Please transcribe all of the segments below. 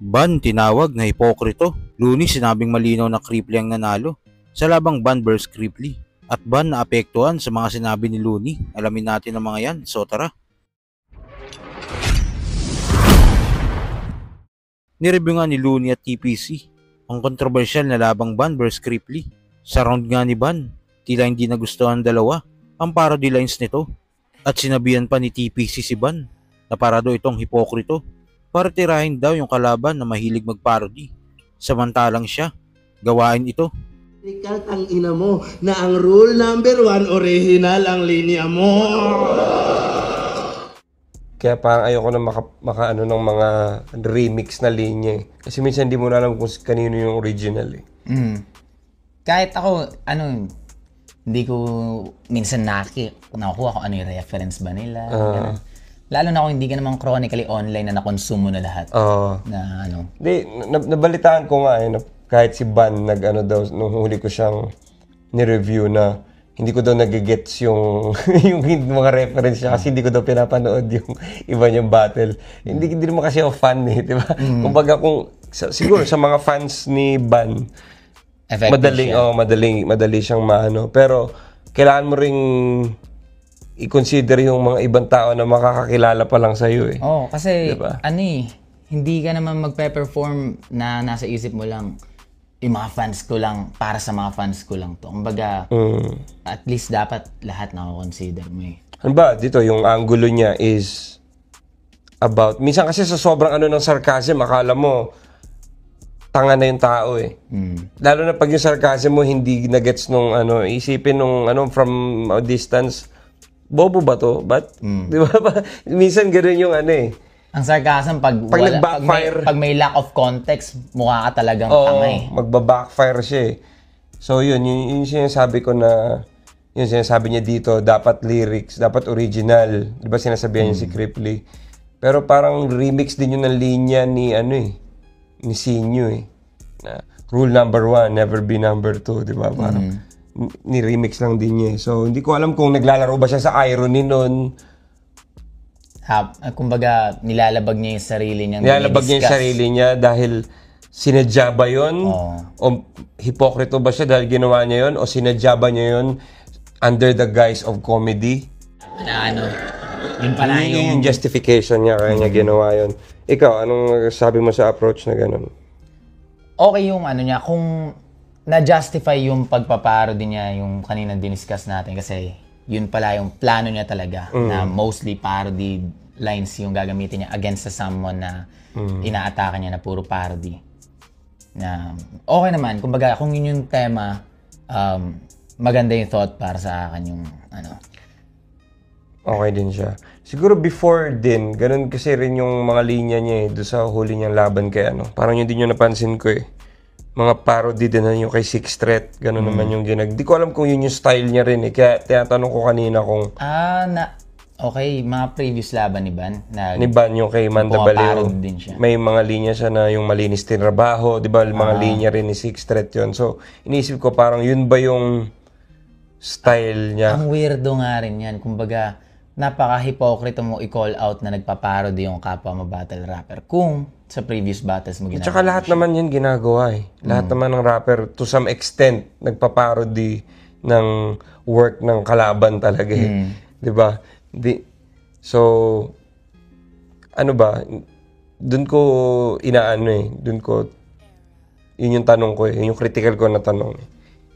Ban tinawag na hipokrito. Looney sinabing malinaw na Kripley ang nanalo sa labang Ban vs Kripley. At Ban na apektuhan sa mga sinabi ni Looney. Alamin natin ang mga yan, so tara. Nireview nga ni Looney at TPC ang kontrobersyal na labang Ban vs Kripley. Sa round nga ni Ban, tila hindi nagustuhan ang dalawa ang parody lines nito. At sinabihan pa ni TPC si Ban na para daw itong hipokrito. Para tirahin daw yung kalaban na mahilig mag-parody. Samantalang siya, gawain ito. Ikaw ang ina mo na ang rule number 1, original ang linya mo. Kaya parang ayoko na maka ng mga remix na linya eh. Kasi minsan hindi mo na alam kung kanino yung original eh. Kahit ako, hindi ko minsan nakuha kung ano yung reference ba nila. Lalo na kung hindi ka naman chronically online na nakonsumo na lahat. Na ano. Di, nabalitaan ko nga na kahit si Ban daw, nung huli ko siyang ni-review na hindi ko daw nagigets yung mga reference niya kasi hindi ko daw pinapanood yung iba niyang battle. Hindi naman kasi ako fan eh, di ba? Kumbaga siguro sa mga fans ni Ban, madali siyang maano. Pero kailangan mo ring i-consider yung mga ibang tao na makakakilala pa lang sa'yo eh. Kasi diba? Hindi ka naman magpe-perform na nasa isip mo lang yung mga fans ko lang, para sa mga fans ko lang to. Kumbaga, at least dapat lahat na-consider mo eh. Ano ba, dito yung angulo niya is about, minsan kasi sa sobrang ng sarcasm, akala mo tanga na yung tao eh. Lalo na pag yung sarcasm mo hindi na-gets nung isipin nung from a distance, bobo ba to? Di ba? Minsan gano'n yung Ang sarcasm pag may lack of context, mukha ka talagang tanga eh. Magba-backfire siya eh. So yun sinasabi ko na, yun sinasabi niya dito, dapat lyrics, dapat original. Di ba sinasabihan niya si Kripley? Pero parang remix din yun ng linya ni ni Sinyo eh. Na, rule number 1, never be number 2, di ba? Parang ni-remix lang din niya. So, hindi ko alam kung naglalaro ba siya sa irony nun. Kumbaga, nilalabag niya yung sarili niya. Nilalabag niya yung sarili niya dahil sinadya ba yun? O hipokrito ba siya dahil ginawa niya yun? O sinadya ba niya yun under the guise of comedy? Yun pala yung justification niya kaya niya ginawa yun. Ikaw, anong sabi mo sa approach na ganun? Okay yung niya, kung na-justify yung pagpaparody niya, yung kanina diniscuss natin kasi yun pala yung plano niya talaga na mostly parody lines yung gagamitin niya against sa someone na inaatake niya na puro parody. Na okay naman, kumbaga kung yun yung tema, maganda yung thought para sa akin yung Okay din siya. Siguro before din, ganun kasi rin yung mga linya niya eh, doon sa huli niyang laban kay Parang yun din yung napansin ko eh. Mga parody din na yung kay Six Threat, gano'n naman yung Di ko alam kung yun yung style niya rin eh. Kaya tinatanong ko kanina kung... Okay, mga previous laban ni Ban. Ni Ban yung kay Manda Baleo. Din siya. May mga linya siya na yung malinis tinrabaho, di ba? Mga linya rin ni Six Threat yun. So, iniisip ko parang yun ba yung style niya? Ang weirdo nga rin yan. Kumbaga, napaka-hipokrito mo i-call out na nagpaparody yung kapwa mo battle rapper. Kung sa previous battles mo ginagawa. At saka lahat naman yan ginagawa eh. Lahat naman ng rapper, to some extent, nagpaparody ng work ng kalaban talaga eh. Di ba? So, ano ba? Doon ko yun yung tanong ko eh. Yun yung critical ko na tanong eh.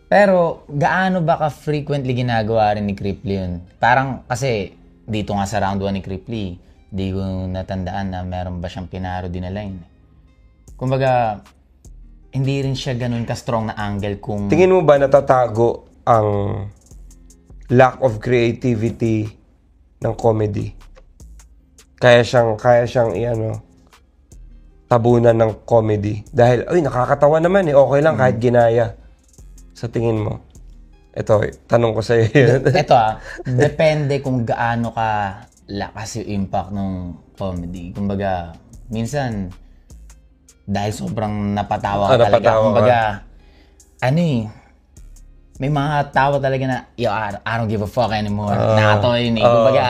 Pero, gaano ba ka-frequently ginagawa rin ni Kripley yun? Parang, kasi, dito nga sa round 1 ni Kripley, di ko natandaan na meron ba siyang pinarody na line. Kumbaga, hindi rin siya ganun ka-strong na angle kung... Tingin mo ba natatago ang lack of creativity ng comedy? Kaya siyang tabunan ng comedy. Dahil, nakakatawa naman eh, okay lang kahit ginaya. Sa tingin mo? Ito, tanong ko sa'yo yun. Ito depende kung gaano ka lakas yung impact ng comedy. Kumbaga, minsan, dahil sobrang napatawa ka talaga. Kumbaga, may mga tawa talaga na, I don't give a fuck anymore. Nakatawa yun eh. Kumbaga,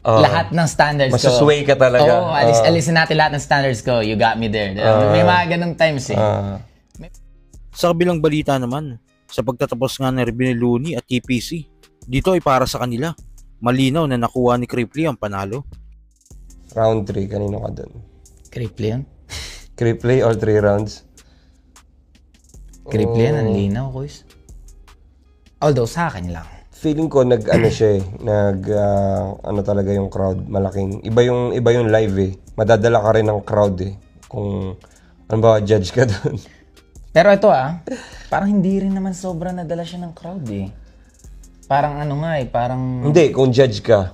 lahat ng standards ko. Masusway ka talaga. Oo, alisin natin lahat ng standards ko. You got me there. May mga ganung times eh. Sa kabilang balita naman, sa pagtatapos nga ng review ni Looney at TPC, dito ay para sa kanila. Malinaw na nakuha ni Cripply ang panalo. Round 3, kanino ka dun? Cripply yun? Cripply or 3 rounds? Cripply yan, ang linaw, Kuis. Although sa akin lang. Feeling ko nag-ano siya eh, ano talaga yung crowd, malaking. Iba yung live eh. Madadala ka rin ng crowd eh. Kung ano ba, judge ka dun. Pero ito parang hindi rin naman sobrang nadala siya ng crowd eh. Parang ano nga eh, parang... Hindi, kung judge ka.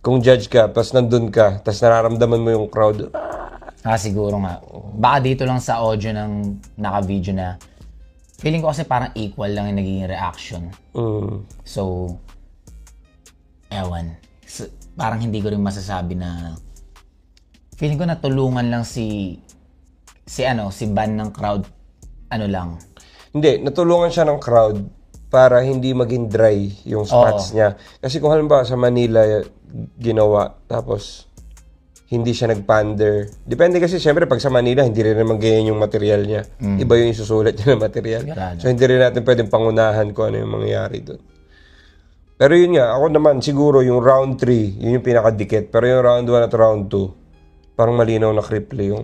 Kung judge ka, tapos nandun ka, tapos nararamdaman mo yung crowd. Siguro nga. Baka dito lang sa audio ng naka-video na feeling ko kasi parang equal lang yung naging reaction. So, ewan. So, parang hindi ko rin masasabi na feeling ko natulungan lang si Ban ng crowd. Ano lang. Hindi, natulungan siya ng crowd para hindi maging dry yung spots niya. Kasi kung halimbawa sa Manila ginawa, tapos hindi siya nag-pander. Depende kasi siyempre pag sa Manila, hindi rin naman ganyan yung material niya. Iba yung isusulat niya ng material. Garado. So hindi rin natin pwedeng pangunahan kung ano yung mangyayari doon. Pero yun nga, ako naman siguro yung round 3, yun yung pinakadikit. Pero yung round 1 at round 2, parang malinaw na Cripply yung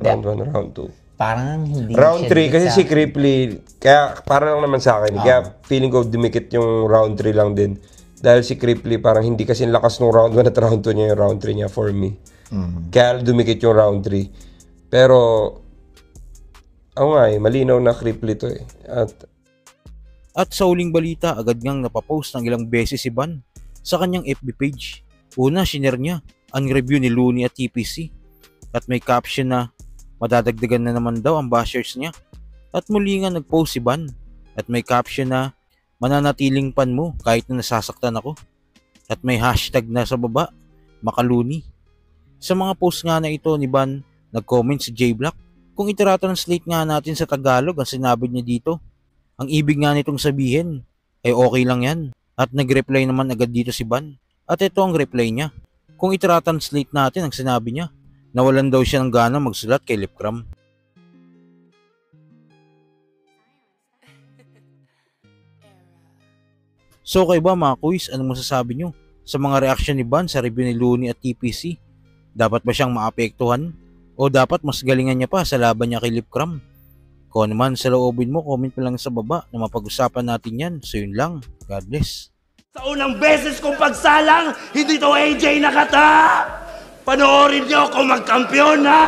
round 1 round 2. Parang hindi Round siya 3, kasi si Cripply, kaya para lang naman sa akin, kaya feeling ko dumikit yung round 3 lang din. Dahil si Cripply parang hindi kasi lakas nung round 1 at round 2 niya yung round 3 niya for me. Kaya dumikit yung round 3. Pero, ako nga malinaw na Cripply to eh. At sa uling balita, agad ngang napapost ng ilang beses si Ban sa kanyang FB page. Una, shinare niya ang review ni Looney at TPC. At may caption na madadagdagan na naman daw ang bashers niya. At muli nga nag-post si Ban. At may caption na mananatiling pan mo kahit na nasasaktan ako. At may hashtag na sa baba, Makaluni. Sa mga post nga na ito ni Ban, nag-comment si J Black. Kung itra-translate nga natin sa Tagalog ang sinabi niya dito, ang ibig nga nitong sabihin ay okay lang yan. At nag-reply naman agad dito si Ban. At ito ang reply niya. Kung itra-translate natin ang sinabi niya, nawalan daw siya ng gana magsulat kay Lipcram. So kayo ba mga kuis, anong masasabi nyo sa mga reaksyon ni Ban sa review ni Looney at TPC? Dapat ba siyang maapektuhan? O dapat mas galingan niya pa sa laban niya kay Lipcram? Kung naman sa loobin mo, comment mo lang sa baba na mapag-usapan natin yan. So yun lang, God bless. Sa unang beses kong pagsalang, hindi to AJ nakata! Panoorin niyo ako magkampiyon, ha?